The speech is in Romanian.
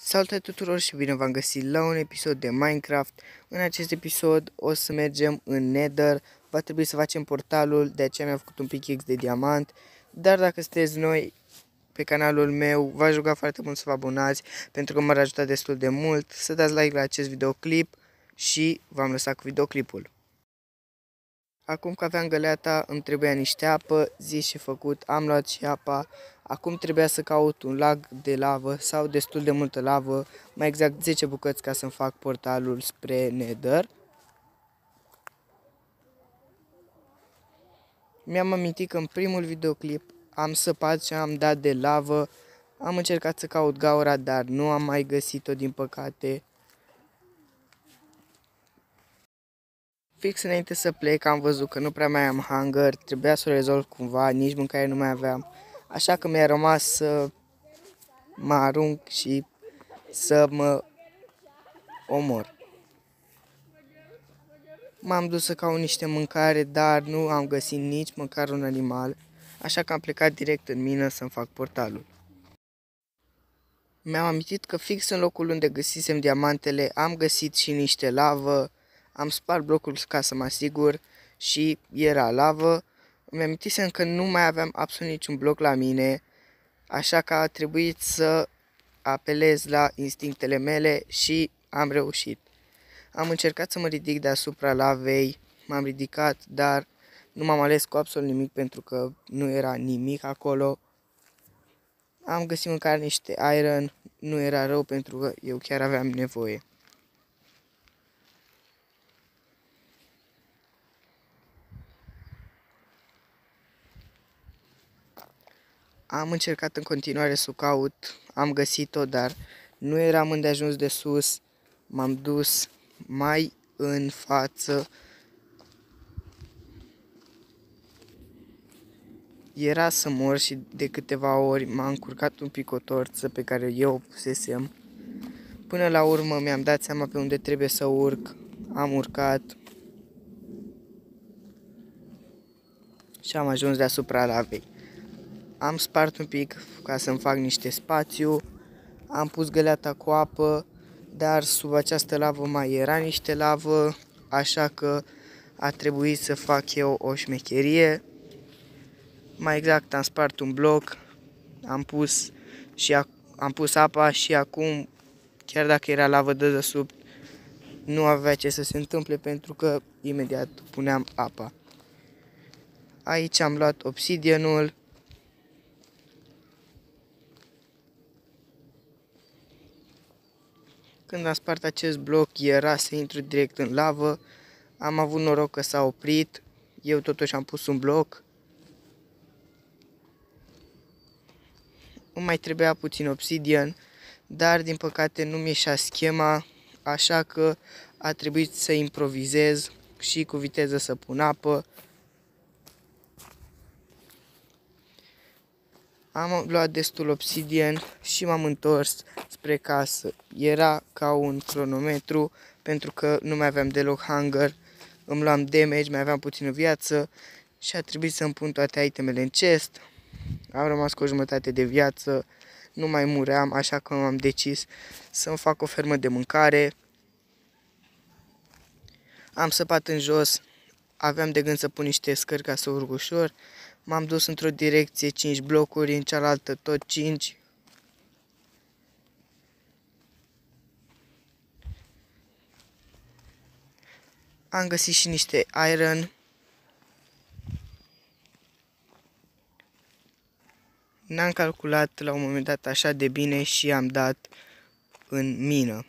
Salutare tuturor și bine v-am găsit la un episod de Minecraft. În acest episod o să mergem în Nether. Va trebui să facem portalul, de aceea mi-am făcut un pickaxe de diamant. Dar dacă sunteți noi pe canalul meu, v-aș ruga foarte mult să vă abonați, pentru că m-ar ajuta destul de mult. Să dați like la acest videoclip și v-am lăsat cu videoclipul. Acum că aveam găleata, îmi trebuia niște apă, zis și făcut, am luat și apa. Acum trebuia să caut un lag de lavă sau destul de multă lavă, mai exact 10 bucăți ca să-mi fac portalul spre Nether. Mi-am amintit că în primul videoclip am săpat și am dat de lavă, am încercat să caut gaura, dar nu am mai găsit-o din păcate. Fix înainte să plec am văzut că nu prea mai am hunger, trebuia să o rezolv cumva, nici mâncare nu mai aveam. Așa că mi-a rămas să mă arunc și să mă omor. M-am dus să caut niște mâncare, dar nu am găsit nici măcar un animal, așa că am plecat direct în mină să-mi fac portalul. Mi-am amintit că fix în locul unde găsisem diamantele am găsit și niște lavă, am spart blocul ca să mă asigur și era lavă. Mi-am amintisem că nu mai aveam absolut niciun bloc la mine, așa că a trebuit să apelez la instinctele mele și am reușit. Am încercat să mă ridic deasupra lavei, m-am ridicat, dar nu m-am ales cu absolut nimic pentru că nu era nimic acolo. Am găsit măcar niște iron, nu era rău pentru că eu chiar aveam nevoie. Am încercat în continuare să o caut, am găsit-o, dar nu eram îndeajuns de sus. M-am dus mai în față. Era să mor și de câteva ori m-a încurcat un pic o torță pe care eu o pusesem. Până la urmă mi-am dat seama pe unde trebuie să urc, am urcat și am ajuns deasupra lavei. Am spart un pic ca să-mi fac niște spațiu, am pus găleata cu apă, dar sub această lavă mai era niște lavă, așa că a trebuit să fac eu o șmecherie. Mai exact am spart un bloc, am pus apa și acum, chiar dacă era lavă de desubt, nu avea ce să se întâmple pentru că imediat puneam apa. Aici am luat obsidianul. Când am spart acest bloc era să intru direct în lavă. Am avut noroc că s-a oprit. Eu totuși am pus un bloc. Îmi mai trebuia puțin obsidian, dar din păcate nu mi-ieșea schema, așa că a trebuit să improvizez și cu viteză să pun apă. Am luat destul obsidian și m-am întors spre casă. Era ca un cronometru pentru că nu mai aveam deloc hunger, îmi luam damage, mai aveam puțină viață și a trebuit să-mi pun toate itemele în chest. Am rămas cu o jumătate de viață, nu mai muream, așa că am decis să-mi fac o fermă de mâncare. Am săpat în jos, aveam de gând să pun niște scări ca să urc ușor. M-am dus într-o direcție 5 blocuri, în cealaltă tot 5. Am găsit și niște iron. N-am calculat la un moment dat așa de bine și am dat în mină.